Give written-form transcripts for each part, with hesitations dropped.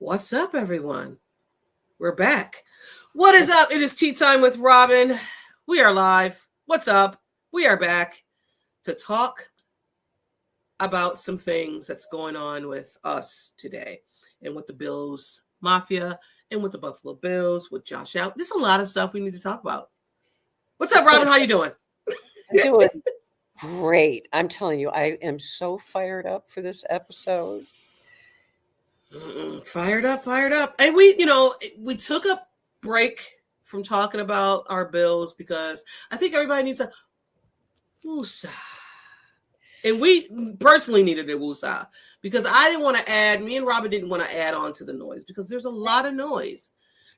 What's up, everyone? We're back. What is up? It is tea time with Robyn. We are live. What's up? We are back to talk about some things that's going on with us today and with the Bills Mafia and with the Buffalo Bills, with Josh Allen. There's a lot of stuff we need to talk about. What's up, Robyn? How you doing? I'm doing great. I'm telling you, I am so fired up for this episode. Fired up. And we took a break from talking about our Bills because I think everybody needs a woosah. And we personally needed a woosah because me and Robyn didn't want to add on to the noise because there's a lot of noise.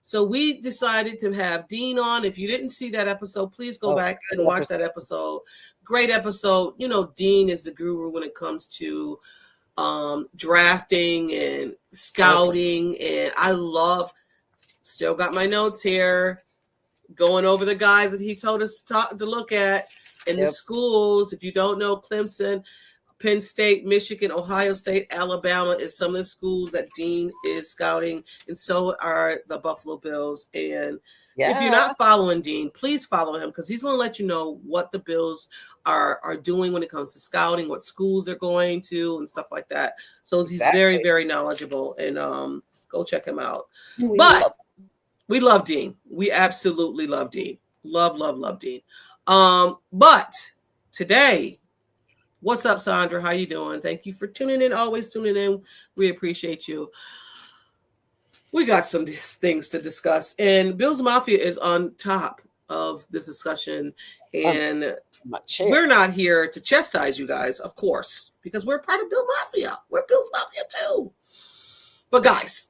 So we decided to have Dean on. If you didn't see that episode, please go back and watch that episode. Great episode. You know, Dean is the guru when it comes to drafting and scouting, and I still got my notes here, going over the guys that he told us to look at in the schools. If you don't know, Clemson, Penn State, Michigan, Ohio State, Alabama is some of the schools that Dean is scouting, and so are the Buffalo Bills. And if you're not following Dean, please follow him because he's going to let you know what the Bills are doing when it comes to scouting, what schools they're going to, and stuff like that. So he's very, very knowledgeable, and go check him out. We love Dean. We absolutely love Dean. Love Dean. But today, what's up, Sandra? How you doing? Thank you for tuning in. Always tuning in. We appreciate you. We got some things to discuss, and Bills Mafia is on top of this discussion, and we're not here to chastise you guys, of course, because we're part of Bill Mafia. We're Bills Mafia too. But guys,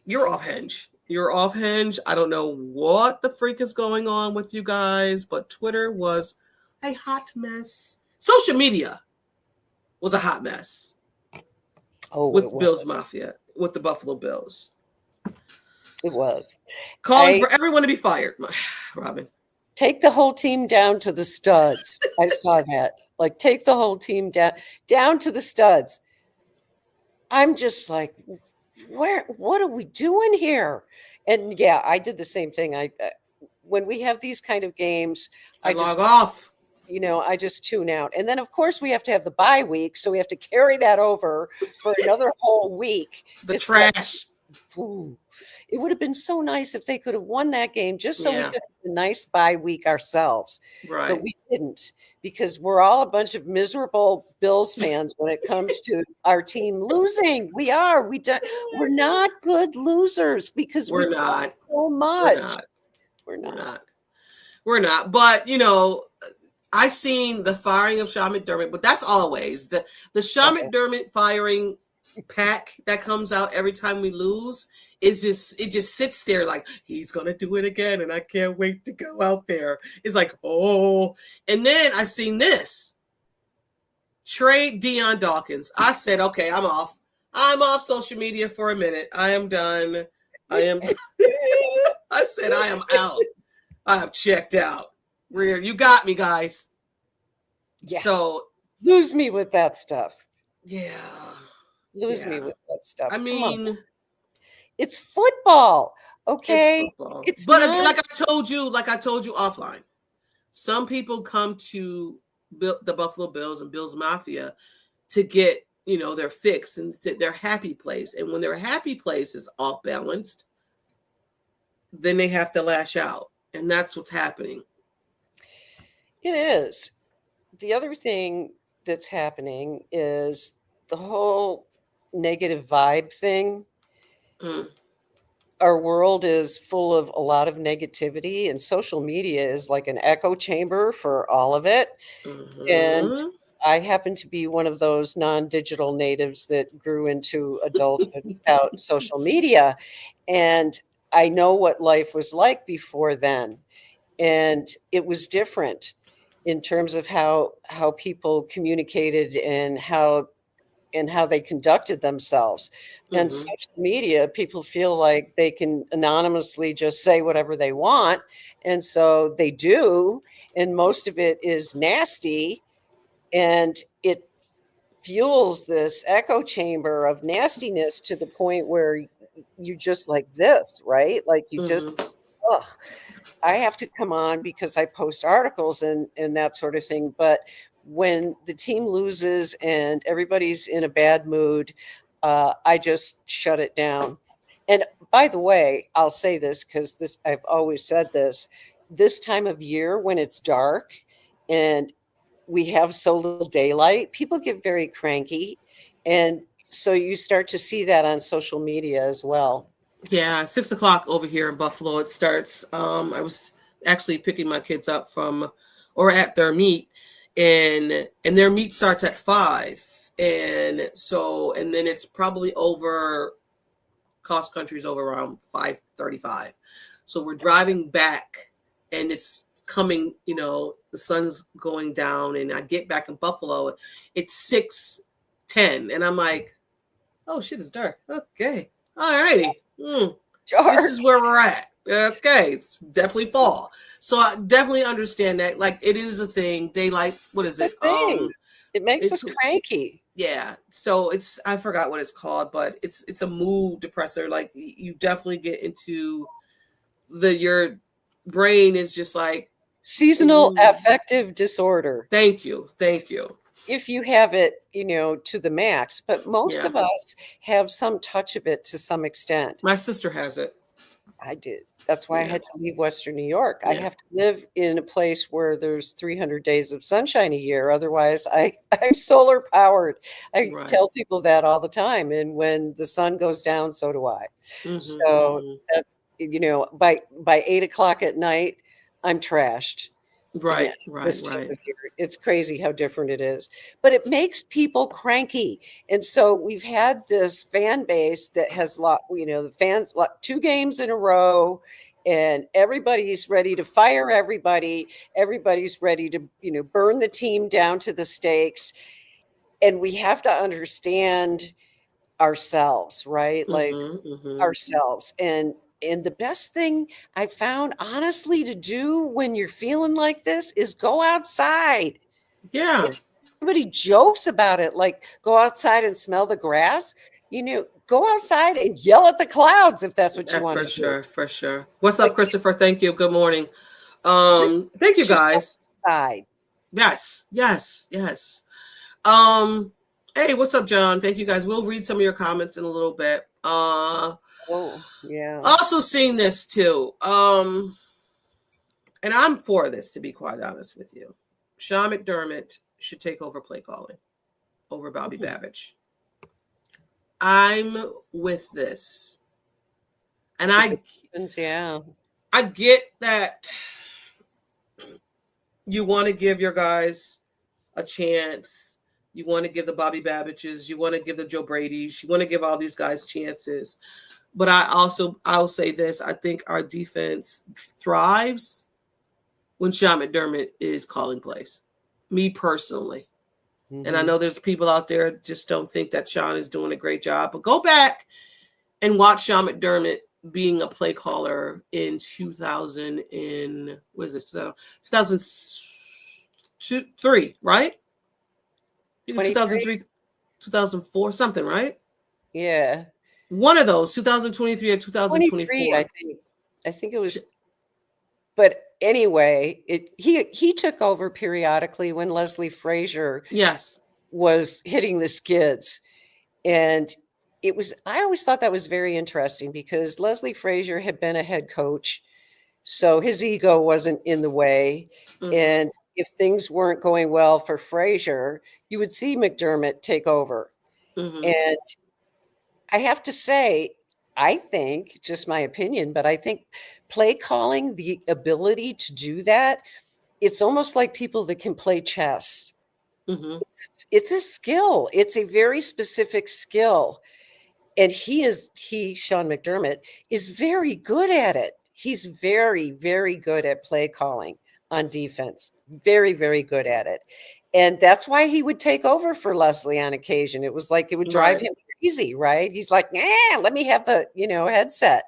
you're off hinge. I don't know what the freak is going on with you guys, but Twitter was a hot mess. Social media was a hot mess. With Bills Mafia, with the Buffalo Bills. It was. Calling for everyone to be fired, Robyn. Take the whole team down to the studs. I saw that. Like, take the whole team down to the studs. I'm just like, what are we doing here? And yeah, I did the same thing. When we have these kind of games, I just log off. I just tune out. And then, of course, we have to have the bye week. So we have to carry that over for another whole week. It's trash. It would have been so nice if they could have won that game just so we could have a nice bye week ourselves. Right. But we didn't, because we're all a bunch of miserable Bills fans when it comes to our team losing. We are. We're not good losers because we're not so much. We're not. But, I seen the firing of Sean McDermott, but that's always the Sean McDermott firing pack that comes out every time we lose. It just sits there like he's gonna do it again, and I can't wait to go out there. It's like, oh, and then I seen this trade Deion Dawkins. I said, okay, I'm off social media for a minute. I am done. I said I am out. I have checked out. You got me, guys. Yeah. So lose me with that stuff. Yeah. Lose me with that stuff. I mean, it's football. Okay. It's football. Like I told you offline, some people come to the Buffalo Bills and Bills Mafia to get, their fix and their happy place. And when their happy place is off balanced, then they have to lash out. And that's what's happening. It is. The other thing that's happening is the whole negative vibe thing. Our world is full of a lot of negativity, and social media is like an echo chamber for all of it. And I happen to be one of those non-digital natives that grew into adulthood without social media. And I know what life was like before then. And it was different in terms of how people communicated and how they conducted themselves. And social media, people feel like they can anonymously just say whatever they want. And so they do. And most of it is nasty. And it fuels this echo chamber of nastiness to the point where you just like this, right? Like you just, Mm-hmm. ugh, I have to come on because I post articles and that sort of thing. But when the team loses and everybody's in a bad mood, I just shut it down. And by the way, I'll say this because this I've always said this. This time of year when it's dark and we have so little daylight, people get very cranky. And so you start to see that on social media as well. Yeah, 6 o'clock over here in Buffalo. It starts. I was actually picking my kids up from, or at their meet, and their meet starts at 5, and then it's probably over. Cross country's over around 5:35, so we're driving back, and it's coming. The sun's going down, and I get back in Buffalo. It's 6:10, and I'm like, oh shit, it's dark. Okay, all righty. This is where we're at. Okay, it's definitely fall. So I definitely understand that. Like, it is a thing. They like, what is it? It makes us cranky. Yeah. So I forgot what it's called, but it's a mood depressor. Like, you definitely get into your brain is just like seasonal affective disorder. Thank you. If you have it, to the max, but most of us have some touch of it to some extent. My sister has it. I did. That's why I had to leave Western New York. I have to live in a place where there's 300 days of sunshine a year. Otherwise, I'm solar powered. I tell people that all the time. And when the sun goes down, so do I. Mm-hmm. So, by 8 o'clock at night, I'm trashed. Right. It's crazy how different it is, but it makes people cranky. And so we've had this fan base that has the fans 2 games in a row, and everybody's ready to fire everybody. Everybody's ready to, burn the team down to the stakes. And we have to understand ourselves, right? Like ourselves. And the best thing I found, honestly, to do when you're feeling like this is go outside. Yeah. Everybody jokes about it, like go outside and smell the grass. Go outside and yell at the clouds if that's what you want to do. For sure. What's up, Christopher? Thank you. Good morning. Thank you, guys. Outside. Yes. Hey, what's up, John? Thank you, guys. We'll read some of your comments in a little bit. Also seeing this too. And I'm for this, to be quite honest with you. Sean McDermott should take over play calling over Bobby Babbage. I'm with this. And I get that you want to give your guys a chance. You want to give the Bobby Babbages, you want to give the Joe Brady's, you want to give all these guys chances. But I'll say this. I think our defense thrives when Sean McDermott is calling plays. Me personally. Mm-hmm. And I know there's people out there just don't think that Sean is doing a great job. But go back and watch Sean McDermott being a play caller in 2003, right? 2003, 2004, something, right? Yeah. One of those, 2023 or 2024. I think it was. But anyway, he took over periodically when Leslie Frazier was hitting the skids. And I always thought that was very interesting because Leslie Frazier had been a head coach. So his ego wasn't in the way. Mm-hmm. And if things weren't going well for Frazier, you would see McDermott take over. Mm-hmm. And I have to say, I think, just my opinion, but I think play calling, the ability to do that, it's almost like people that can play chess. Mm-hmm. It's a skill. It's a very specific skill. And Sean McDermott, is very good at it. He's very, very good at play calling on defense. Very, very good at it. And that's why he would take over for Leslie on occasion. It was like it would drive him crazy, right? He's like, let me have the, headset.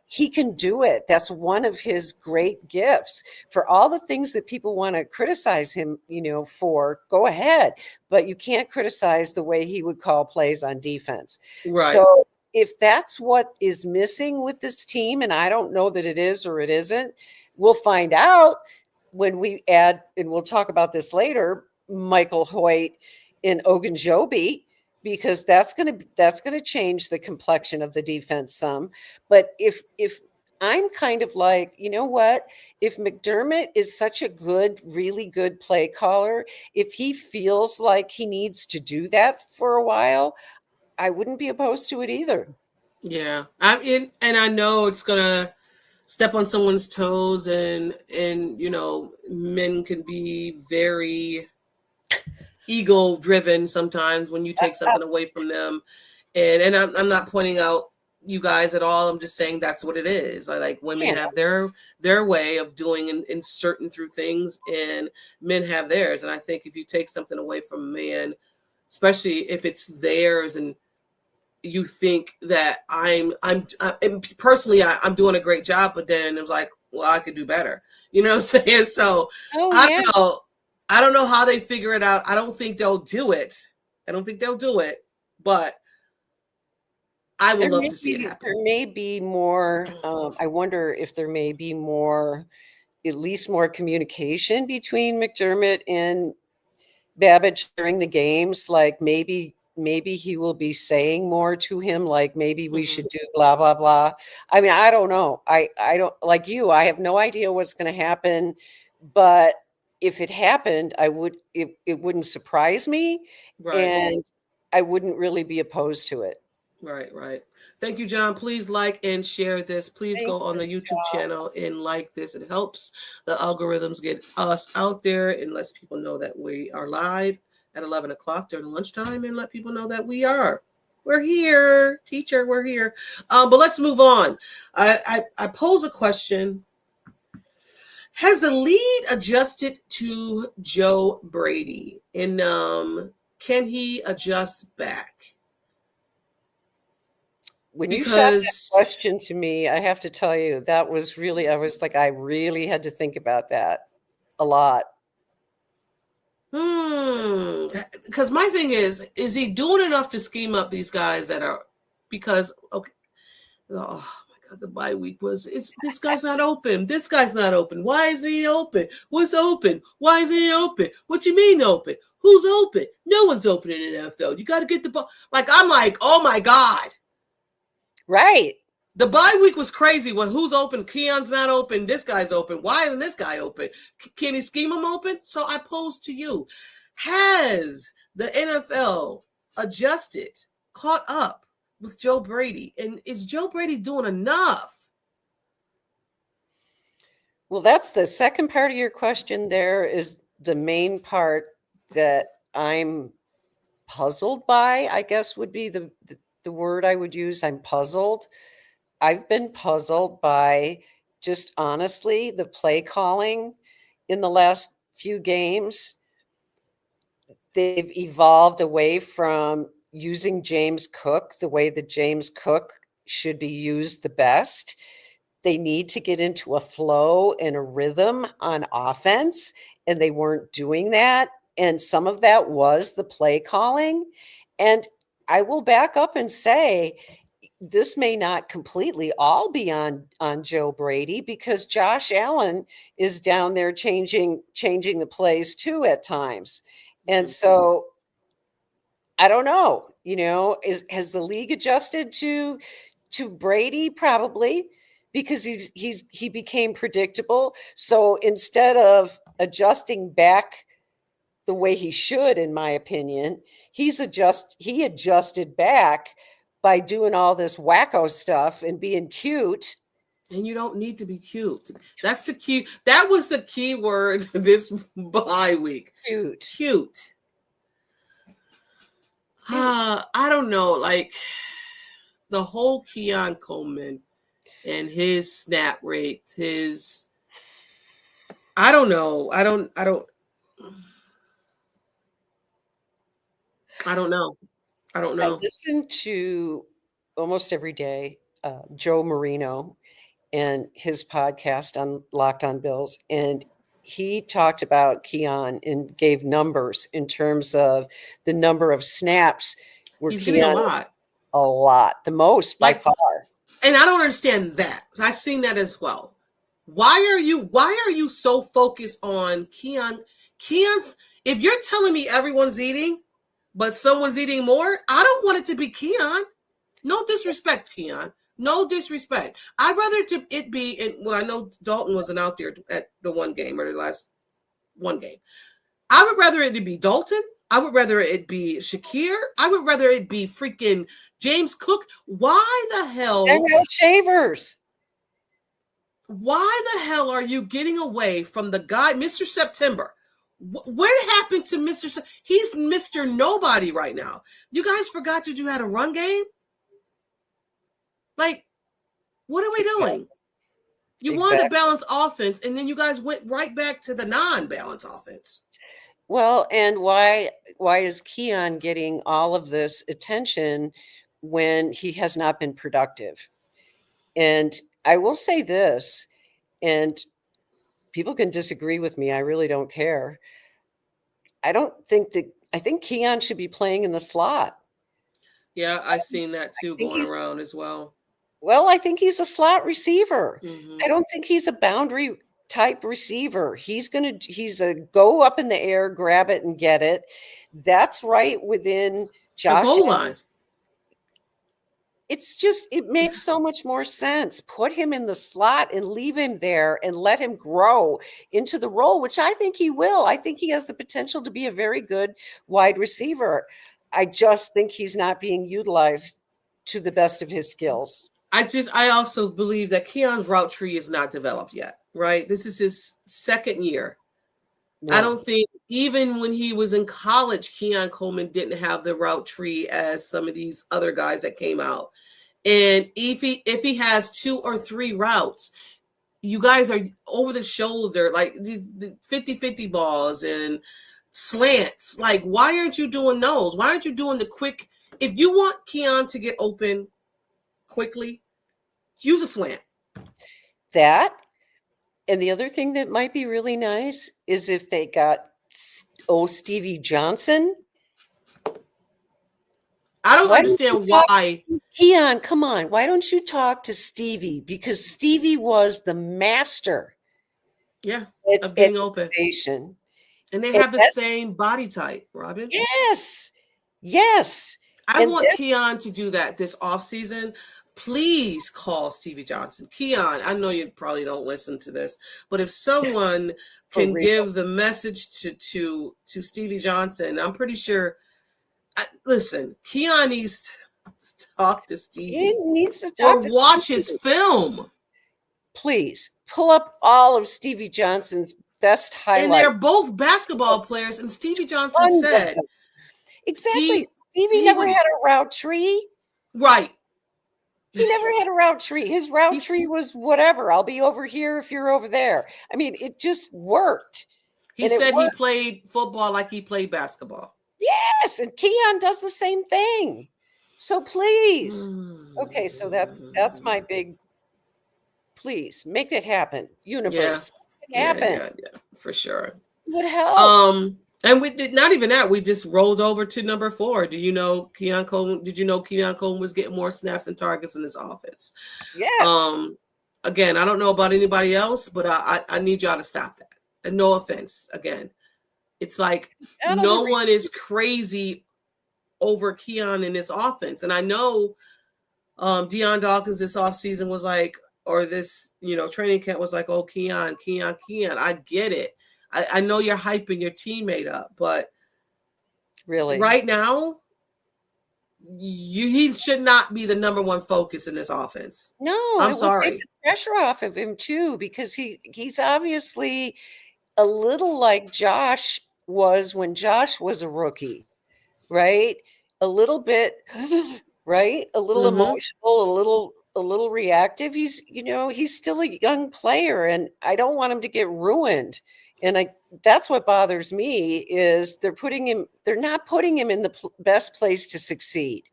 He can do it. That's one of his great gifts. For all the things that people want to criticize him, for, go ahead. But you can't criticize the way he would call plays on defense. Right. So if that's what is missing with this team, and I don't know that it is or it isn't, we'll find out when we add, and we'll talk about this later, Michael Hoyt and Ogunjobi, because that's gonna change the complexion of the defense some. But if I'm kind of like, you know what? If McDermott is such a good, really good play caller, if he feels like he needs to do that for a while, I wouldn't be opposed to it either. Yeah, I'm in, and I know it's gonna step on someone's toes, and men can be very ego driven sometimes when you take something away from them, and I'm not pointing out you guys at all. I'm just saying that's what it is. Like women have their way of doing and inserting through things, and men have theirs. And I think if you take something away from a man, especially if it's theirs, and you think that I'm personally I'm doing a great job, but then it was like, well, I could do better. You know what I'm saying? So I don't know. I don't know how they figure it out. I don't think they'll do it. But I would love to see it happen. There may be more. I wonder if there may be more, at least more communication between McDermott and Babbage during the games. Like maybe he will be saying more to him, like maybe we should do blah blah blah. I mean, I don't know. I don't, like you, I have no idea what's going to happen, but if it happened, it wouldn't surprise me, and I wouldn't really be opposed to it. Right. Thank you, John. Please like and share this. Please go on the YouTube channel and like this. It helps the algorithms get us out there and lets people know that we are live at 11 o'clock during lunchtime, and let people know that we're here. Teacher, we're here. But let's move on. I pose a question. Has the lead adjusted to Joe Brady? And can he adjust back? When you shot that question to me, I have to tell you, that was really, I was like, I really had to think about that a lot. Because my thing is he doing enough to scheme up these guys that are, because, okay, oh my God, the bye week this guy's not open. This guy's not open. Why isn't he open? What's open? Why isn't he open? What you mean open? Who's open? No one's open in the NFL. You got to get the ball. Like, I'm like, oh my God. Right. The bye week was crazy. Well, who's open? Keon's not open. This guy's open. Why isn't this guy open? Can he scheme him open? So I pose to you, has the NFL adjusted, caught up with Joe Brady? And is Joe Brady doing enough? Well, that's the second part of your question. There is the main part that I'm puzzled by, I guess would be the word I would use. I'm puzzled. I've been puzzled by, just honestly, the play calling in the last few games. They've evolved away from using James Cook the way that James Cook should be used the best. They need to get into a flow and a rhythm on offense, and they weren't doing that. And some of that was the play calling. And I will back up and say, this may not completely all be on Joe Brady, because Josh Allen is down there changing the plays too at times. And so I don't know, has the league adjusted to Brady? Probably, because he became predictable. So instead of adjusting back the way he should, in my opinion, he adjusted back by doing all this wacko stuff and being cute. And you don't need to be cute. That's the key. That was the key word this bye week. Cute. I don't know. Like, the whole Keon Coleman and his snap rates, I don't know. I don't know. I listen to almost every day Joe Marino and his podcast on Locked on Bills, and he talked about Keon and gave numbers in terms of the number of snaps where he's getting a lot. A lot. The most by Like, far. and I don't understand that. So I've seen that as well. Why are you so focused on Keon's, if you're telling me everyone's eating, but someone's eating more, I don't want it to be Keon. No disrespect, Keon. No disrespect. I'd rather it be, well, I know Dalton wasn't out there at the one game or the last one game. I would rather it be Dalton. I would rather it be Shakir. I would rather it be freaking James Cook. Why the hell? And no shavers. Why the hell are you getting away from the guy, Mr. September? What happened to Mr. He's Mr. Nobody right now. You guys forgot that you had a run game? Like, what are we doing? You wanted a balanced offense, and then you guys went right back to the non-balanced offense. Well, and why is Keon getting all of this attention when he has not been productive? And I will say this, and people can disagree with me. I really don't care. I think Keon should be playing in the slot. Yeah, I've seen that too going around as well. Well, I think he's a slot receiver. Mm-hmm. I don't think he's a boundary type receiver. He's a go up in the air, grab it and get it. That's right within Josh. The goal line. It makes so much more sense. Put him in the slot and leave him there and let him grow into the role, which I think he will. I think he has the potential to be a very good wide receiver. I just think he's not being utilized to the best of his skills. I also believe that Keon's route tree is not developed yet, right? This is his second year. No. I don't think even when he was in college, Keon Coleman didn't have the route tree as some of these other guys that came out. And if he has 2 or 3 routes, you guys are over the shoulder, like the 50-50 balls and slants. Like, why aren't you doing those? Why aren't you doing the quick? If you want Keon to get open quickly, use a slant. That, and the other thing that might be really nice is if they got Stevie Johnson. I don't understand why. Keon, come on. Why don't you talk to Stevie? Because Stevie was the master. Yeah, of getting open. And they have the same body type, Robyn. Yes. Yes. I want Keon to do that this offseason. Please call Stevie Johnson. Keon, I know you probably don't listen to this, but if someone can give the message to Stevie Johnson, I'm pretty sure. Listen, Keon needs to talk to Stevie. He needs to talk or watch his film. Please pull up all of Stevie Johnson's best highlights. And they're both basketball players, and Stevie Johnson said, exactly. Stevie never had a route tree. Right. He never had a route tree. His route tree was whatever. I'll be over here if you're over there. I mean, it just worked. He said he played football like he played basketball. Yes, and Keon does the same thing. So please. Okay, so that's my big, please make it happen. Universe. Yeah. Make it happen. Yeah, for sure. It would help. And we did not even that. We just rolled over to number 4. Did you know Keon Coleman was getting more snaps and targets in his offense? Yes. Again, I don't know about anybody else, but I need y'all to stop that. And no offense, again. It's like no one is crazy over Keon in this offense. And I know Deion Dawkins this offseason was like, or this, training camp was like, oh, Keon. I get it. I know you're hyping your teammate up, but really right now, he should not be the number 1 focus in this offense. No, I'm sorry. Take the pressure off of him too, because he's obviously a little like Josh was when Josh was a rookie, right? A little bit, right? A little emotional, a little reactive. He's still a young player, and I don't want him to get ruined. And that's what bothers me is they're not putting him in the best place to succeed.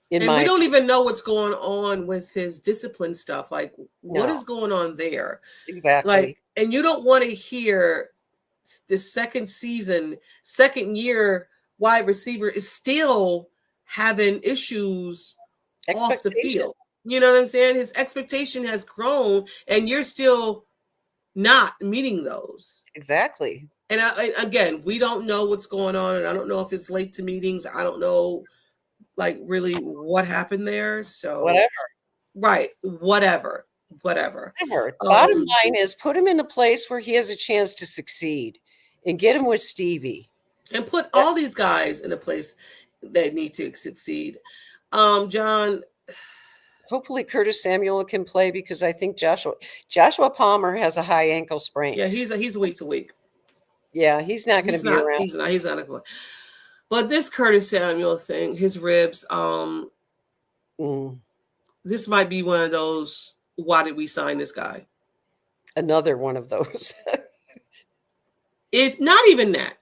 And we don't even know what's going on with his discipline stuff. Like, what is going on there? Exactly. Like, and you don't want to hear the second year wide receiver is still having issues off the field. You know what I'm saying? His expectation has grown, and you're still not meeting those. Exactly. And again, we don't know what's going on, and I don't know if it's late to meetings. I don't know, like, really what happened there. So Whatever. Right. Whatever. Bottom line is put him in a place where he has a chance to succeed and get him with Stevie. And put all these guys in a place that need to succeed. John. Hopefully Curtis Samuel can play, because I think Joshua Palmer has a high ankle sprain. Yeah, he's week to week. Yeah, he's not going to be around. He's not going to play. But this Curtis Samuel thing, his ribs, this might be one of those, why did we sign this guy? Another one of those. If not even that,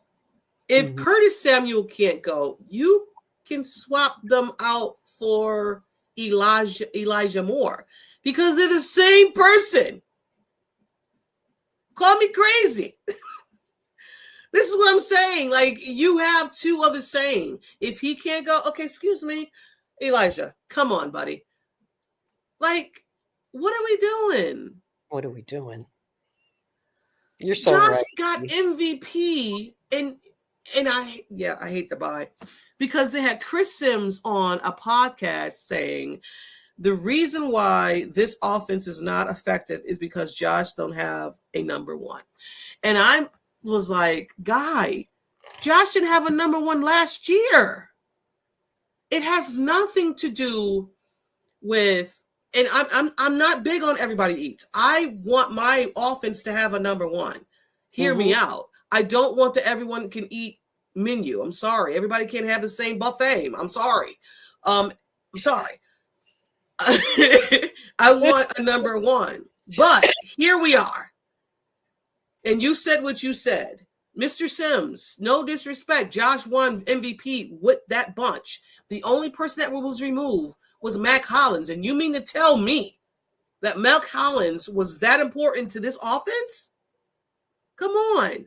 if Curtis Samuel can't go, you can swap them out for Elijah Moore, because they're the same person. Call me crazy. This is what I'm saying. Like, you have two of the same. If he can't go, okay, excuse me, Elijah, come on, buddy. Like, what are we doing? What are we doing? You're so Josh right. got MVP, and I hate the buy, because they had Chris Sims on a podcast saying the reason why this offense is not effective is because Josh don't have a number one. And I was like, guy, Josh didn't have a number one last year. It has nothing to do with, and I'm not big on everybody eats. I want my offense to have a number one. Hear me out. I don't want that everyone can eat menu. I'm sorry. Everybody can't have the same buffet. I'm sorry. I'm sorry. I want a number one. But here we are. And you said what you said. Mr. Sims, no disrespect, Josh won MVP with that bunch. The only person that was removed was Mac Hollins. And you mean to tell me that Mac Hollins was that important to this offense? Come on.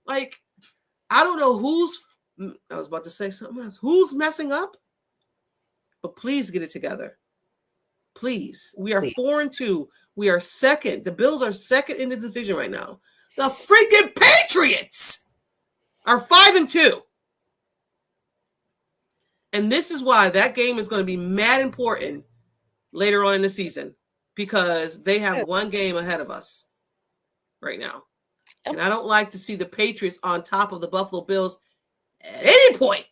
Like, I don't know I was about to say something else. Who's messing up? But please get it together. Please. We are 4-2. We are second. The Bills are second in the division right now. The freaking Patriots are 5-2. And this is why that game is going to be mad important later on in the season, because they have one game ahead of us right now. And I don't like to see the Patriots on top of the Buffalo Bills at any point.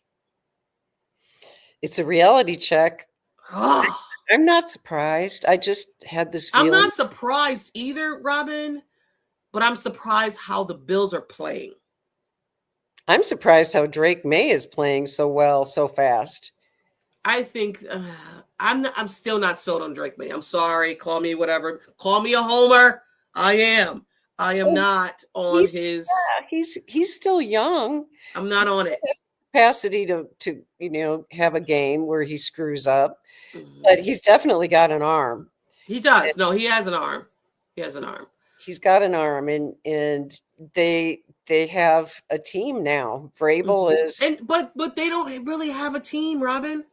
It's a reality check. I'm not surprised. I just had this feeling. I'm not surprised either, Robyn, but I'm surprised how the Bills are playing. I'm surprised how Drake May is playing so well, so fast. I think I'm still not sold on Drake May. I'm sorry. Call me whatever. Call me a homer. I am not on his. Yeah, he's still young. I'm not on it. He has the capacity to have a game where he screws up, but he's definitely got an arm. He does. No, he has an arm. He's got an arm, and they have a team now. Vrabel is, but they don't really have a team, Robyn.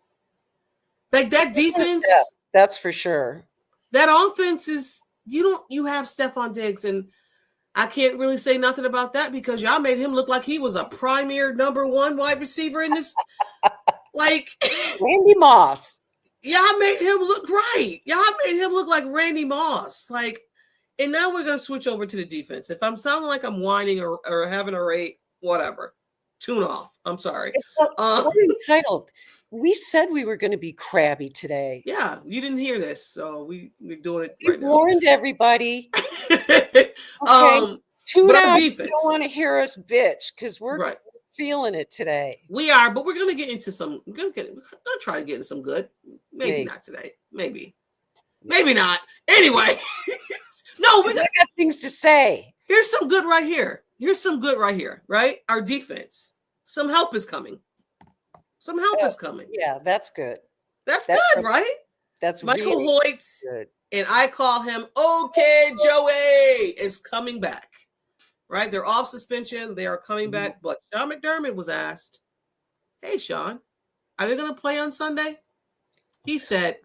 Like that defense. Yeah, that's for sure. That offense is you have Stephon Diggs, and I can't really say nothing about that because y'all made him look like he was a premier number one wide receiver in this. Like Randy Moss. Y'all made him look right. Y'all made him look like Randy Moss. Like, and now we're gonna switch over to the defense. If I'm sounding like I'm whining or having a rate, whatever. Tune off. I'm sorry. We're entitled. We said we were going to be crabby today. Yeah, you didn't hear this, so we're doing it right now. We warned everybody. Okay, tune out if you don't want to hear us bitch, because we're feeling it today. We are, but we're going to get into some. We're going to try to get into some good. Maybe not today. Maybe not. Anyway, no, I got things to say. Here's some good right here. Right, our defense. Some help is coming. Yeah, that's good. That's good, right? That's Michael really Hoyt, good. And I call him OK Joey is coming back. Right? They're off suspension. They are coming back. But Sean McDermott was asked, "Hey, Sean, are they going to play on Sunday?" He said,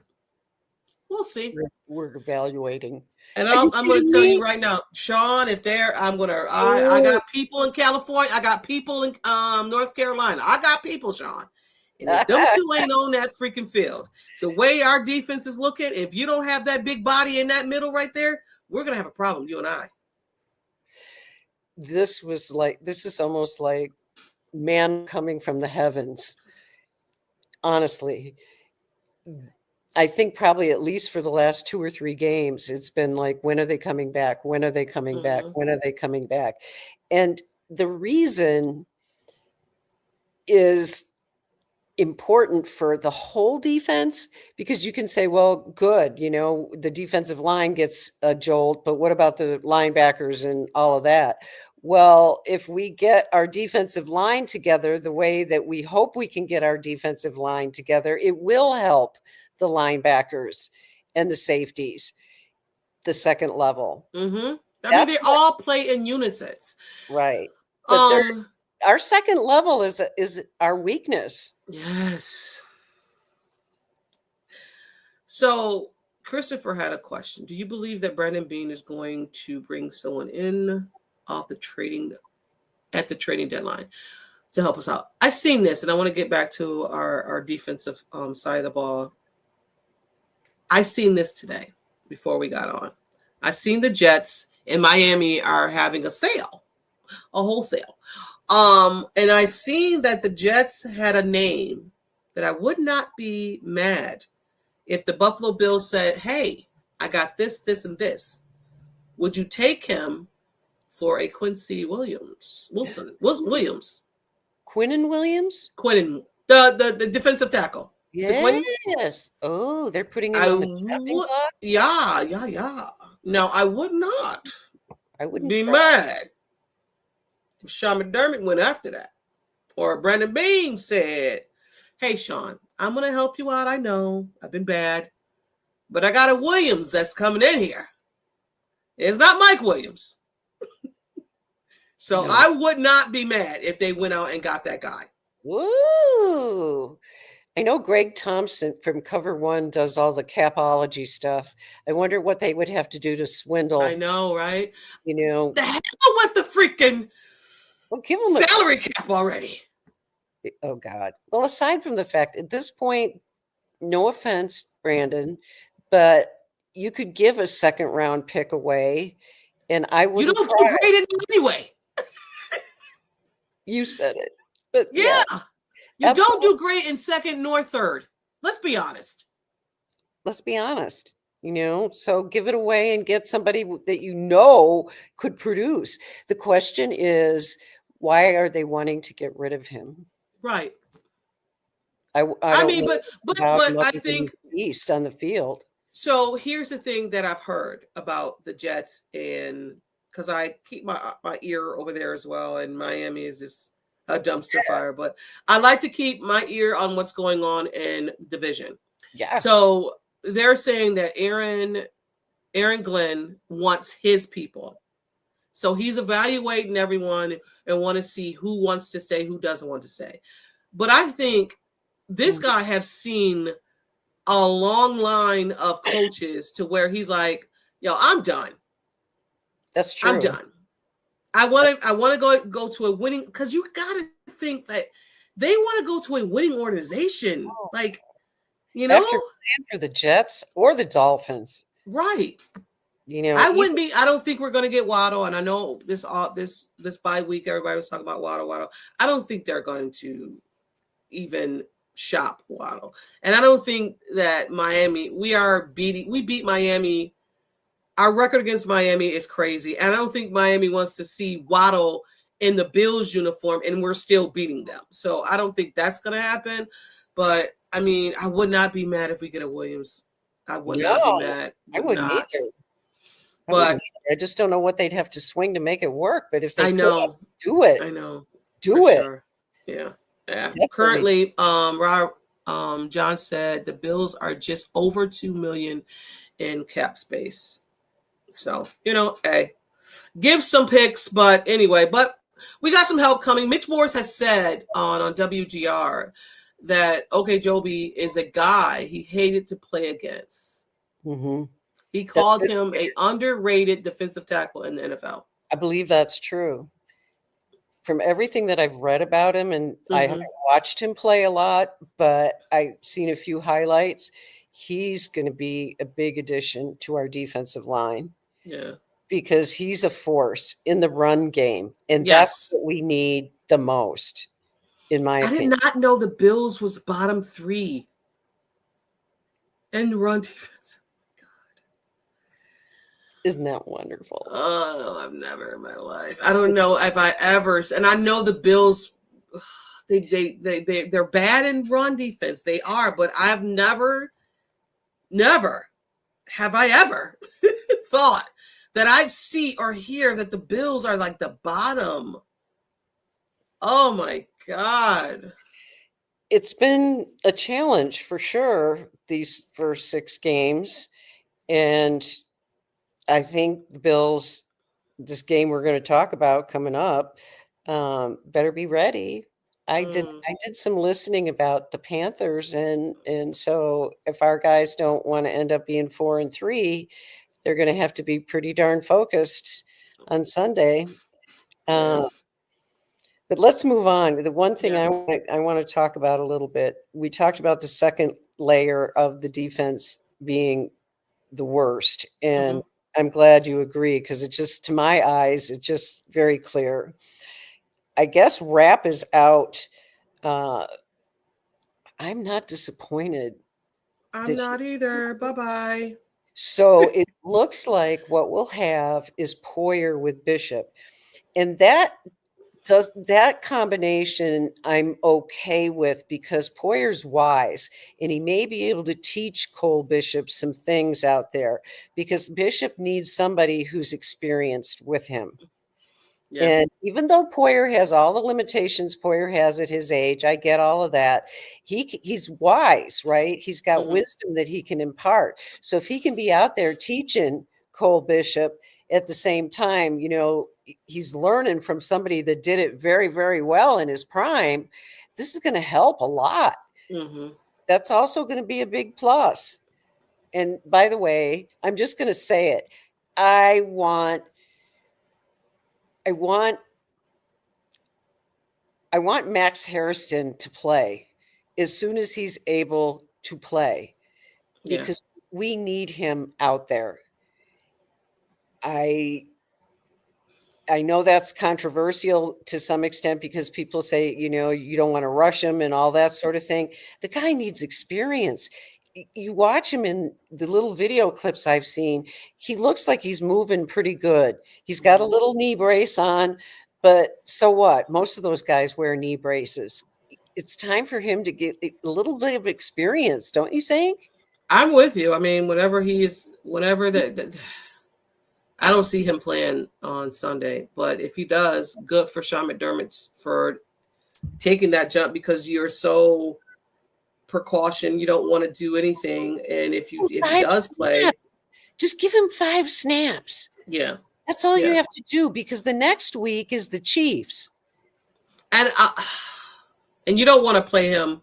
"We'll see." We're evaluating. And Are you I'm going kidding to tell you me? right now, Sean, if they're, I Oh. got people in California. I got people in North Carolina. I got people, Sean. And if them two ain't on that freaking field, the way our defense is looking, if you don't have that big body in that middle right there, we're going to have a problem, you and I. This is almost like man coming from the heavens. Honestly, I think probably at least for the last 2 or 3 games, it's been like, when are they coming back? When are they coming back? When are they coming back? And the reason is important for the whole defense, because you can say, well, good, the defensive line gets a jolt, but what about the linebackers and all of that? Well, if we get our defensive line together the way that we hope we can get our defensive line together, it will help the linebackers and the safeties, the second level. Mm-hmm. I mean, they all play in unison. Right. But our second level is our weakness. Yes. So Christopher had a question. Do you believe that Brandon Beane is going to bring someone in off the trading deadline to help us out? I've seen this, and I want to get back to our defensive side of the ball. I seen this today before we got on. I seen the Jets in Miami are having a wholesale. And I seen that the Jets had a name that I would not be mad if the Buffalo Bills said, "Hey, I got this, this, and this. Would you take him for a Quincy Williams? Wilson Williams. Quinnen Williams? Quinnen, the defensive tackle. Yes. Oh, they're putting him on the chopping block? Yeah. No, I would not. I wouldn't be mad if Sean McDermott went after that. Or Brandon Beane said, "Hey, Sean, I'm going to help you out. I know I've been bad, but I got a Williams that's coming in here. It's not Mike Williams." So no. I would not be mad if they went out and got that guy. Woo! I know Greg Thompson from Cover One does all the capology stuff. I wonder what they would have to do to swindle. I know, right? The hell with the freaking give them salary cap already. Oh, God. Well, aside from the fact, at this point, no offense, Brandon, but you could give a second-round pick away, and I wouldn't. You don't do great in it anyway. You said it. But yeah. Yes, you don't do great in second nor third. Let's be honest. So give it away and get somebody that could produce. The question is, why are they wanting to get rid of him? Right. I mean, but I think east on the field. So here's the thing that I've heard about the Jets, and because I keep my ear over there as well, and Miami is just a dumpster fire, but I like to keep my ear on what's going on in division. Yeah. So they're saying that Aaron Glenn wants his people. So he's evaluating everyone and want to see who wants to stay, who doesn't want to stay. But I think this guy has seen a long line of coaches to where he's like, "Yo, I'm done. That's true. I'm done. I want to go to a winning," because you got to think that they want to go to a winning organization. Like, after playing for the Jets or the Dolphins. Right. I don't think we're going to get Waddle. And I know this bye week, everybody was talking about Waddle. I don't think they're going to even shop Waddle. And I don't think that Miami, we beat Miami. Our record against Miami is crazy. And I don't think Miami wants to see Waddle in the Bills uniform and we're still beating them. So I don't think that's going to happen. But I mean, I would not be mad if we get a Williams. I would not be mad. I wouldn't either. But I just don't know what they'd have to swing to make it work. But if they do it. I know. Do it. Sure. Yeah. Currently, John said the Bills are just over $2 million in cap space. So, hey, give some picks. But anyway, we got some help coming. Mitch Morris has said on WGR that Okejobi is a guy he hated to play against. Mm-hmm. He called him a underrated defensive tackle in the NFL. I believe that's true. From everything that I've read about him, and I haven't watched him play a lot, but I've seen a few highlights. He's going to be a big addition to our defensive line. Yeah. Because he's a force in the run game. And that's Yes. what we need the most, in my opinion. I did not know the Bills was bottom 3 in run defense. Isn't that wonderful? Oh, I've never in my life. I don't know if I ever, and I know the Bills, they're bad in run defense. They are, but I've never have I ever thought that I see or hear that the Bills are like the bottom. Oh my God. It's been a challenge for sure these first 6 games. And I think the Bills, this game we're going to talk about coming up, better be ready. I did some listening about the Panthers, and so if our guys don't want to end up being 4-3, they're going to have to be pretty darn focused on Sunday. But let's move on. The one thing I want to talk about a little bit. We talked about the second layer of the defense being the worst, and I'm glad you agree, because it just, to my eyes, it's just very clear. I guess Rapp is out. I'm not disappointed. I'm not either. Bye-bye. So it looks like what we'll have is Poyer with Bishop. And that combination I'm okay with, because Poyer's wise and he may be able to teach Cole Bishop some things out there, because Bishop needs somebody who's experienced with him. Yeah. And even though Poyer has all the limitations Poyer has at his age, I get all of that. He's wise, right? He's got wisdom that he can impart. So if he can be out there teaching Cole Bishop at the same time, he's learning from somebody that did it very, very well in his prime, this is going to help a lot. That's also going to be a big plus. And by the way, I'm just going to say it. I want Max Hairston to play as soon as he's able to play, because we need him out there. I know that's controversial to some extent, because people say, you don't want to rush him and all that sort of thing. The guy needs experience. You watch him in the little video clips I've seen, he looks like he's moving pretty good. He's got a little knee brace on, but so what? Most of those guys wear knee braces. It's time for him to get a little bit of experience, don't you think? I'm with you. I mean, I don't see him playing on Sunday, but if he does, good for Sean McDermott for taking that jump, because you're so precaution. You don't want to do anything. And if he does play, just give him 5 snaps. Yeah. That's all you have to do, because the next week is the Chiefs. And you don't want to play him.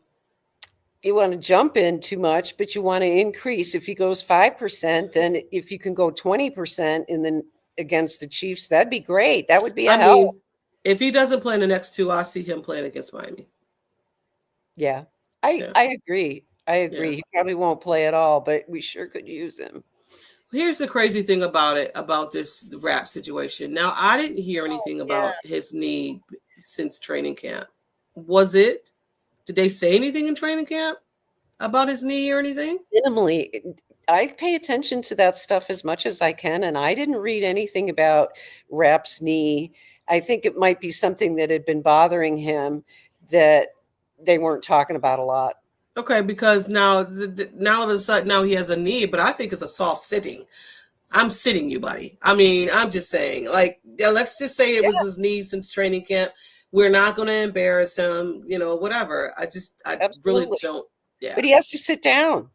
You want to jump in too much, but you want to increase. If he goes 5%, then if you can go 20% against the Chiefs, that'd be great. That would be a help. Mean, if he doesn't play in the next 2, I see him playing against Miami. Yeah. I agree. He probably won't play at all, but we sure could use him. Here's the crazy thing about this Rapp situation. Now, I didn't hear anything about his knee since training camp. Did they say anything in training camp about his knee or anything? Minimally. I pay attention to that stuff as much as I can, and I didn't read anything about Rapp's knee. I think it might be something that had been bothering him that they weren't talking about a lot. Okay, because now all of a sudden now he has a knee, but I think it's a soft sitting. I'm sitting you, buddy. I mean, I'm just saying, let's just say it was his knee since training camp. We're not going to embarrass him, whatever. I really don't. Yeah. But he has to sit down.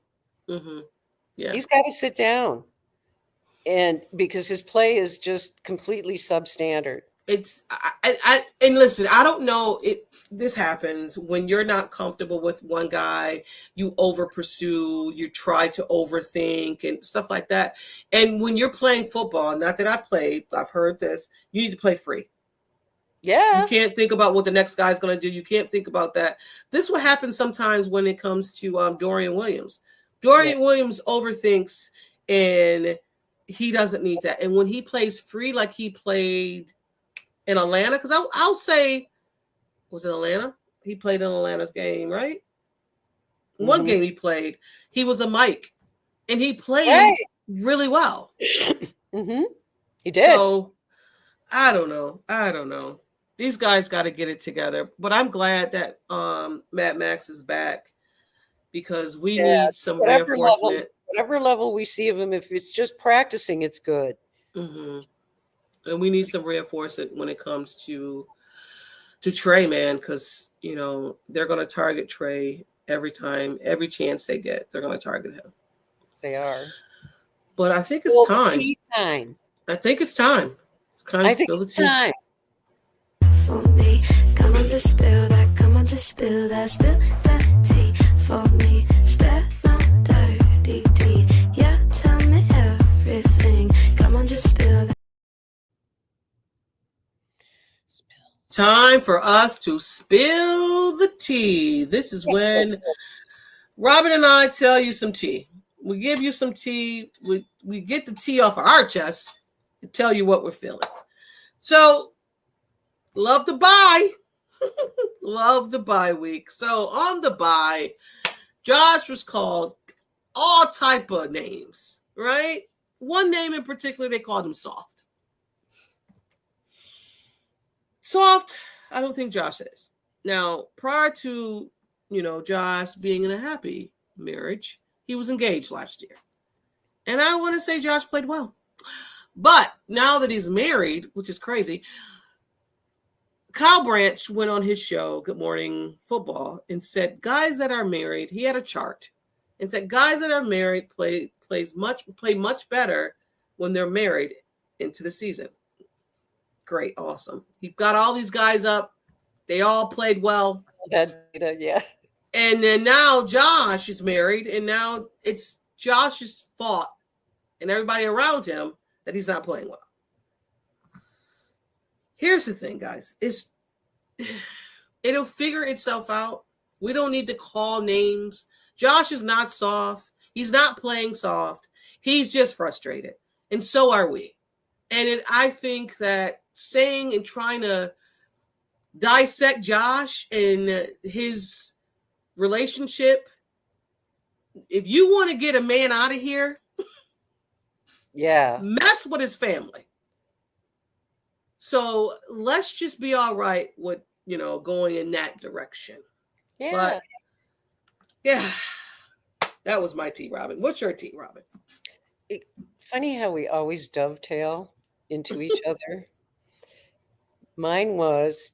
Yeah. He's got to sit down. And because his play is just completely substandard. And listen, I don't know it. This happens when you're not comfortable with one guy. You over pursue. You try to overthink and stuff like that. And when you're playing football, not that I've played, I've heard this. You need to play free. You Yeah. can't think about what the next guy's going to do. You can't think about that. This is what happens sometimes when it comes to Dorian Williams. Dorian Williams overthinks, and he doesn't need that. And when he plays free, like he played in Atlanta, because I'll say, was it Atlanta? He played in Atlanta's game, right? One game he played, he was a Mike, and he played really well. He did. So I don't know. These guys got to get it together. But I'm glad that Mad Max is back because we need some reinforcement. Whatever level we see of him, if it's just practicing, it's good. And we need some reinforcement when it comes to Trey, man, because they're going to target Trey every time, every chance they get. They're going to target him. They are. But I think it's time. I think it's time. It's kind of spill the tea. Time. For me, come on, just spill that. Come on, just spill that. Spill that tea for me. Spill my dirty tea. Yeah, tell me everything. Come on, just spill that. Time for us to spill the tea. This is when Robyn and I tell you some tea. We give you some tea. We get the tea off of our chest and tell you what we're feeling. So, love the bye. Love the bye week. So, on the bye, Josh was called all type of names, right? One name in particular, they called him Soft. Soft, I don't think Josh is. Now, prior to, Josh being in a happy marriage, he was engaged last year. And I want to say Josh played well. But now that he's married, which is crazy, Kyle Branch went on his show, Good Morning Football, and said guys that are married, he had a chart, and said guys that are married play much better when they're married into the season. Great, awesome. He got all these guys up. They all played well. Yeah. And then now Josh is married, and now it's Josh's fault and everybody around him that he's not playing well. Here's the thing, guys. It'll figure itself out. We don't need to call names. Josh is not soft. He's not playing soft. He's just frustrated. And so are we. And I think that saying and trying to dissect Josh and his relationship, if you want to get a man out of here, mess with his family. So let's just be all right with, going in that direction. Yeah. But, yeah, that was my tea, Robyn. What's your tea, Robyn? Funny how we always dovetail into each other. Mine was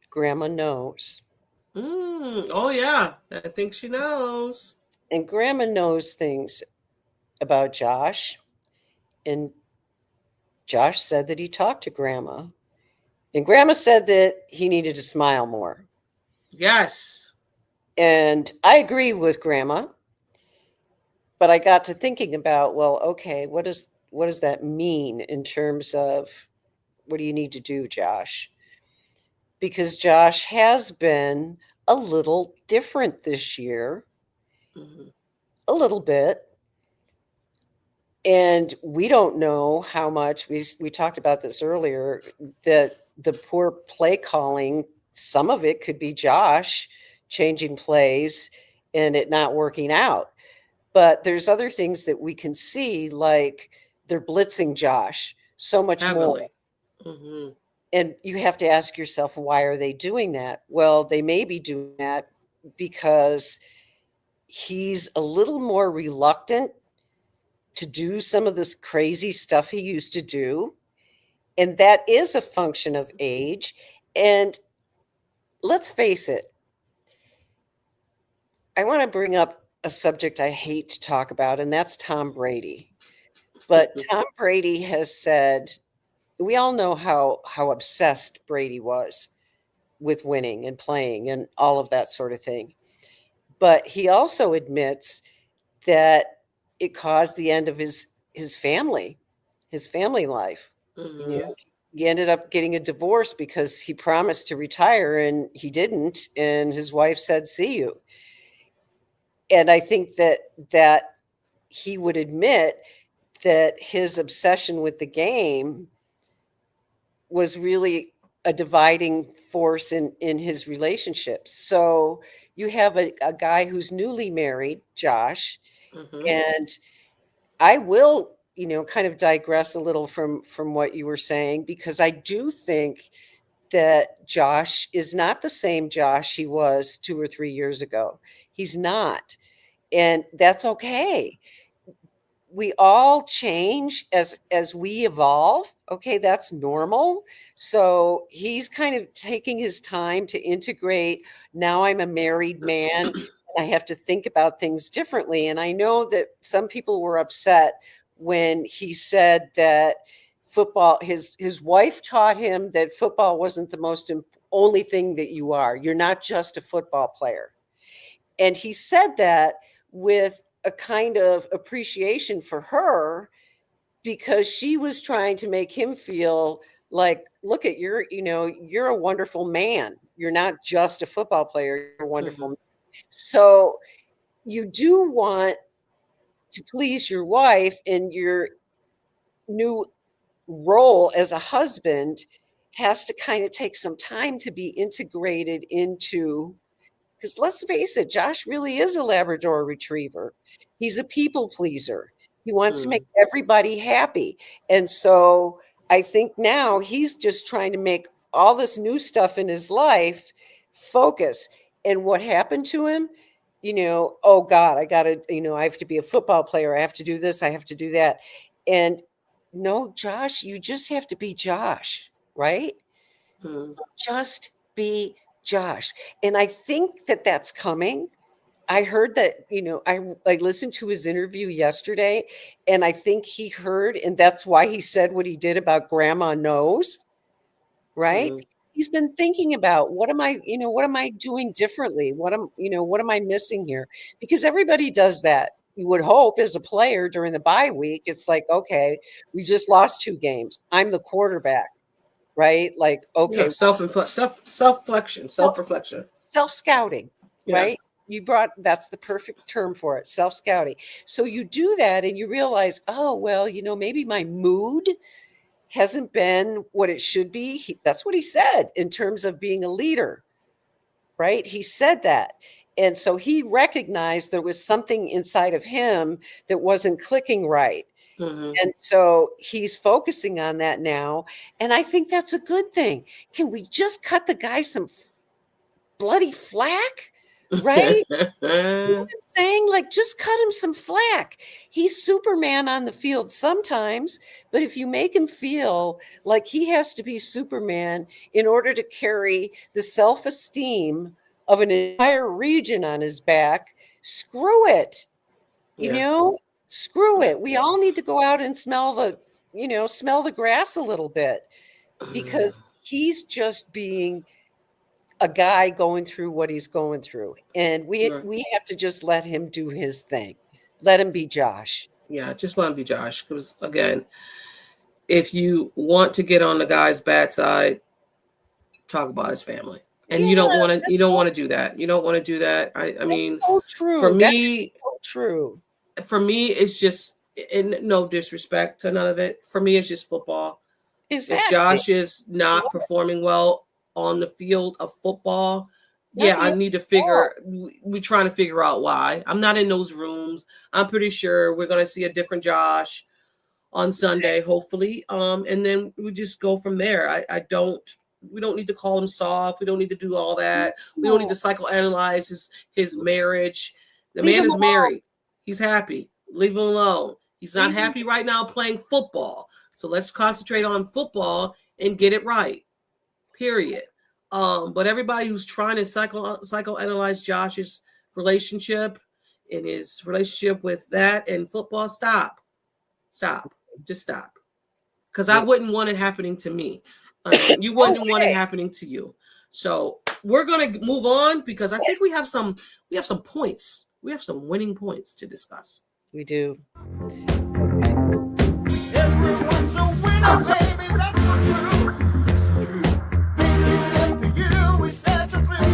Grandma Knows. Oh, yeah. I think she knows. And Grandma knows things about Josh. And Josh said that he talked to Grandma. And Grandma said that he needed to smile more. Yes. And I agree with Grandma. But I got to thinking about, well, okay, what does that mean in terms of what do you need to do, Josh? Because Josh has been a little different this year. A little bit. And we don't know how much, we talked about this earlier, that the poor play calling, some of it could be Josh changing plays and it not working out. But there's other things that we can see, like they're blitzing Josh so much more. And you have to ask yourself, why are they doing that? Well, they may be doing that because he's a little more reluctant to do some of this crazy stuff he used to do. And that is a function of age. And let's face it, I want to bring up a subject I hate to talk about, and that's Tom Brady. But Tom Brady has said, we all know how obsessed Brady was with winning and playing and all of that sort of thing. But he also admits that it caused the end of his family life. You Mm-hmm. know, he ended up getting a divorce because he promised to retire and he didn't, and his wife said, "See you." And I think that he would admit that his obsession with the game was really a dividing force in his relationships. So you have a guy who's newly married, Josh, Mm-hmm. and I will, kind of digress a little from what you were saying, because I do think that Josh is not the same Josh he was 2 or 3 years ago. He's not. And that's okay. We all change as we evolve. Okay, that's normal. So he's kind of taking his time to integrate. Now I'm a married man and I have to think about things differently. And I know that some people were upset when he said that football, his wife taught him that football wasn't the only thing that you are. You're not just a football player. And he said that with a kind of appreciation for her, because she was trying to make him feel like, look at you're a wonderful man. You're not just a football player, you're a wonderful Mm-hmm. man. So you do want to please your wife, and your new role as a husband has to kind of take some time to be integrated into. Because let's face it, Josh really is a Labrador retriever. He's a people pleaser. He wants to make everybody happy. And so I think now he's just trying to make all this new stuff in his life focus. And what happened to him? Oh God, I have to be a football player. I have to do this. I have to do that. And no, Josh, you just have to be Josh, right? Mm-hmm. Just be Josh. And I think that that's coming. I heard that, I listened to his interview yesterday, and I think he heard, and that's why he said what he did about Grandma Knows, right? Mm-hmm. He's been thinking about what am I doing differently? What am I missing here? Because everybody does that. You would hope as a player during the bye week, it's like, okay, we just lost 2 games. I'm the quarterback, right? Like, okay, Self-reflection, self-reflection. self-scouting, Yeah. right? That's the perfect term for it, self-scouting. So you do that and you realize, oh, well, maybe my mood hasn't been what it should be. That's what he said in terms of being a leader, right? He said that. And so he recognized there was something inside of him that wasn't clicking right. Mm-hmm. And so he's focusing on that now. And I think that's a good thing. Can we just cut the guy some bloody flack? Right? You know what I'm saying? Like, just cut him some flack. He's Superman on the field sometimes, but if you make him feel like he has to be Superman in order to carry the self-esteem of an entire region on his back, screw it. Yeah. Screw it. We all need to go out and smell the grass a little bit, because he's just being a guy going through what he's going through. And Right. we have to just let him do his thing. Let him be Josh. Yeah, just let him be Josh. Because again, if you want to get on the guy's bad side, talk about his family. And you don't want Yes, to. You don't want to do that. You don't want to do that. I mean, so true. for That's me, so true. it's just, and no disrespect to none of it. For me, it's just football. If Exactly. Josh is not performing well on the field of football, yeah, I need to we're trying to figure out why. I'm not in those rooms. I'm pretty sure we're going to see a different Josh on Sunday, hopefully. And then we just go from there. We don't need to call him soft. We don't need to do all that. We don't need to psychoanalyze his marriage. The man is married. He's happy. Leave him alone. He's not happy right now playing football. So let's concentrate on football and get it right. Period. But everybody who's trying to psychoanalyze Josh's relationship and his relationship with that and football, stop. Just stop. because I wouldn't want it happening to me. You wouldn't want it happening to you. So we're gonna move on because I think we have some points. We have some winning points to discuss. We do. Everyone's a winner, baby. That's the truth. It's the truth. Baby, you is such a thrill.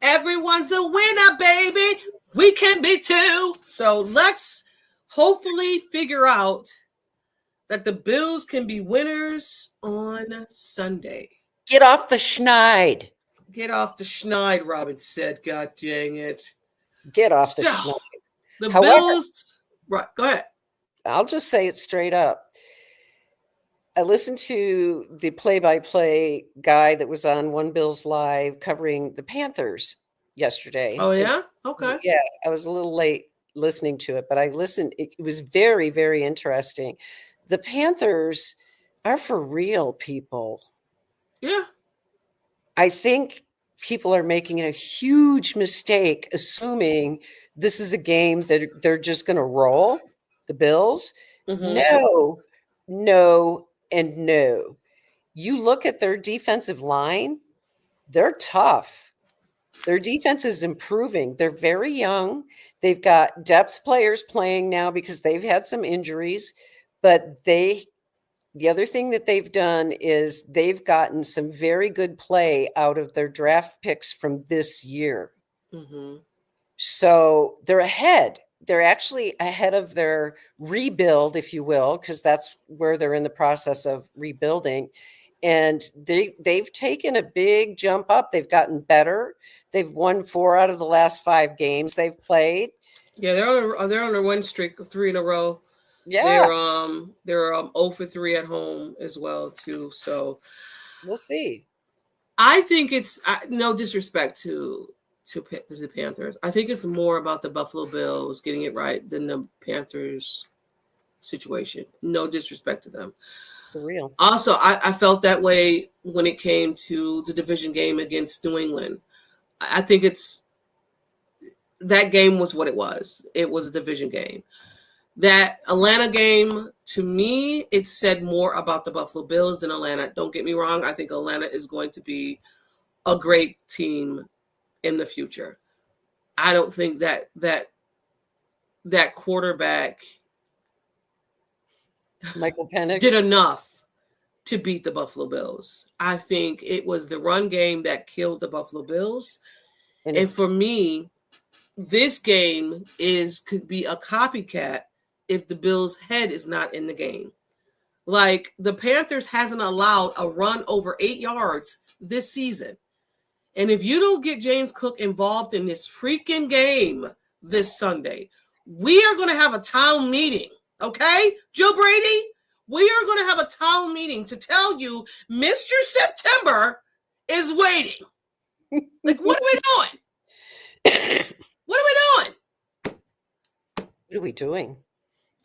Everyone's a winner, baby. We can be too. So let's hopefully figure out that the Bills can be winners on Sunday. Get off the schneid. Get off the schneid, Robyn said. God dang it. Get off the schneid. The Bills. Right, go ahead. I'll just say it straight up. I listened to the play-by-play guy that was on One Bills Live covering the Panthers yesterday. Oh, yeah? Okay. Yeah, I was a little late listening to it, but I listened. It was very, very interesting. The Panthers are for real, people. Yeah. I think people are making a huge mistake assuming this is a game that they're just going to roll, the Bills. No, and no. You look at their defensive line, they're tough. Their defense is improving. They're very young. They've got depth players playing now because they've had some injuries, but the other thing that they've done is they've gotten some very good play out of their draft picks from this year. So they're ahead. They're actually ahead of their rebuild, if you will, because that's where they're in the process of rebuilding. And they've taken a big jump up. They've gotten better. They've won 4 out of the last 5 games they've played. Yeah, they're on their win streak of 3 in a row. Yeah, they're 0 for 3 at home as well too. So we'll see. I think it's no disrespect to the Panthers. I think it's more about the Buffalo Bills getting it right than the Panthers situation. No disrespect to them. For real. Also, I felt that way when it came to the division game against New England. I think that game was what it was. It was a division game. That Atlanta game, to me, it said more about the Buffalo Bills than Atlanta. Don't get me wrong. I think Atlanta is going to be a great team in the future. I don't think that quarterback Michael Penix did enough to beat the Buffalo Bills. I think it was the run game that killed the Buffalo Bills. And for me, this game could be a copycat if the Bills' head is not in the game. Like, the Panthers hasn't allowed a run over 8 yards this season. And if you don't get James Cook involved in this freaking game this Sunday, we are going to have a town meeting, okay? Joe Brady, we are going to have a town meeting to tell you Mr. September is waiting. Like, what are we doing? What are we doing? What are we doing?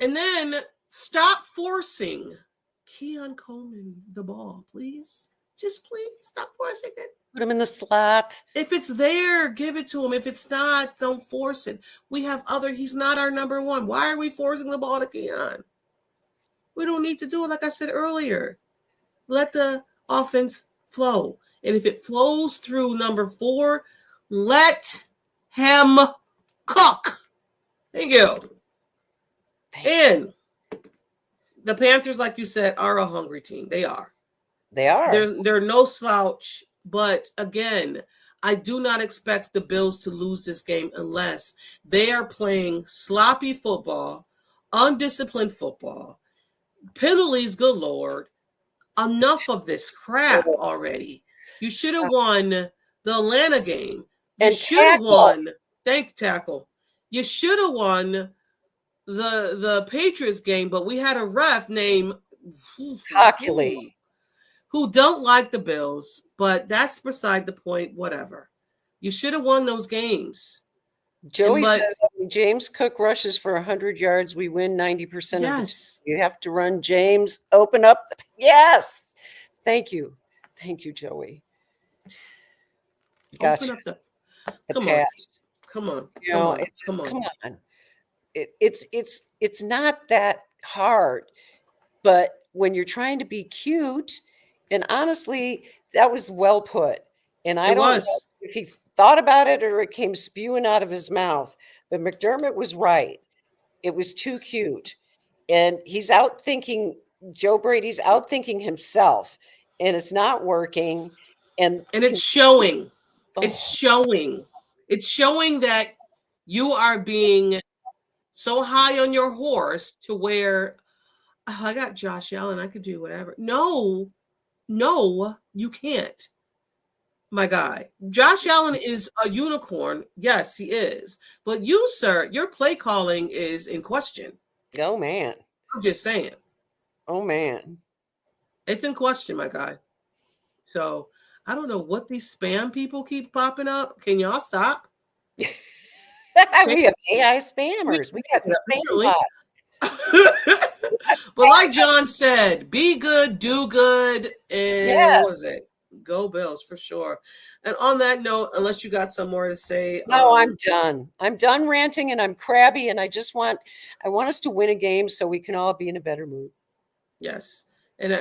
And then stop forcing Keon Coleman the ball, please. Just please stop forcing it. Put him in the slot. If it's there, give it to him. If it's not, don't force it. He's not our number one. Why are we forcing the ball to Keon? We don't need to do it like I said earlier. Let the offense flow. And if it flows through number 4, let him cook. Thank you. And the Panthers, like you said, are a hungry team. They are. They are. They're no slouch. But again, I do not expect the Bills to lose this game unless they are playing sloppy football, undisciplined football, penalties, good Lord. Enough of this crap already. You should have won the Atlanta game. You should have won. Tackle. You should have won the Patriots game, but we had a ref named Hockley who don't like the Bills, but that's beside the point. Whatever. You should have won those games. Joey says James Cook rushes for 100 yards. We win 90% of the time. You have to run James. Open up. Yes. Thank you. Thank you, Joey. Gotcha. Open up the pass. Come on. You Come know, on. it's just, Come on. come on. It's not that hard, but when you're trying to be cute, and honestly, that was well put. And I It don't know was. if he thought about it or it came spewing out of his mouth, but McDermott was right. It was too cute. And he's out thinking, Joe Brady's out thinking himself, and it's not working. And And it's showing. It's oh, showing. It's showing that you are being so high on your horse to where, oh, I got Josh Allen, I could do whatever. No, you can't. My guy. Josh Allen is a unicorn. Yes, he is. But you, sir, your play calling is in question. oh man. I'm just saying. Oh man. It's in question, my guy. So I don't know what these spam people keep popping up. Can y'all stop? We have AI spammers. We got the spam Apparently. bots. But like John said, be good, do good, and what Yes. was it? Go Bills for sure. And on that note, unless you got some more to say, No, I'm done. I'm done ranting and I'm crabby and I want us to win a game so we can all be in a better mood. yes. And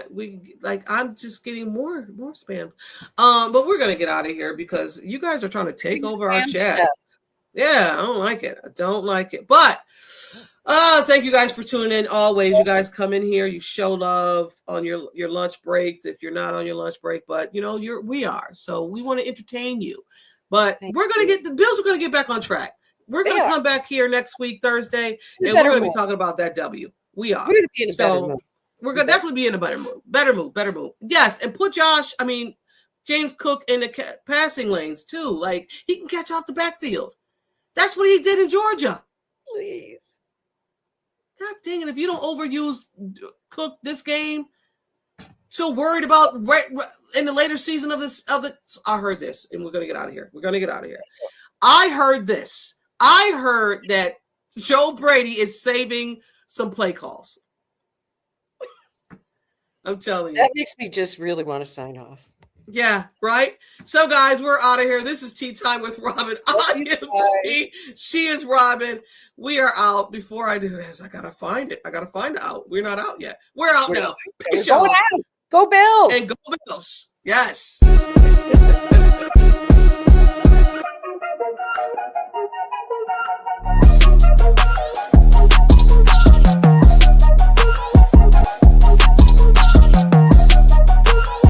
I'm just getting more spam. But we're gonna get out of here because you guys are trying to take over our chat. Yeah, I don't like it. I don't like it. But thank you guys for tuning in. Always, you guys come in here, you show love on your lunch breaks if you're not on your lunch break, but you know, we are. So we want to entertain you. But we're gonna get the Bills are gonna get back on track. We're gonna come back here next week, Thursday, and we're gonna be talking about that W. We are. We're gonna be in a better mood. We're gonna definitely be in a better mood. Better mood. Yes, and put James Cook in the passing lanes too. Like he can catch out the backfield. That's what he did in Georgia. Please. God dang it! If you don't overuse Cook this game, so worried about in the later season of the. I heard this, and we're gonna get out of here. I heard this. I heard that Joe Brady is saving some play calls. I'm telling you. That makes me just really want to sign off. Yeah, right? So, guys, we're out of here. This is Tea Time with Robyn. I am T. She is Robyn. We are out. Before I do this, I got to find it. Out. We're not out yet. We're out now. Peace, y'all. Go Bills. And go Bills. Yes.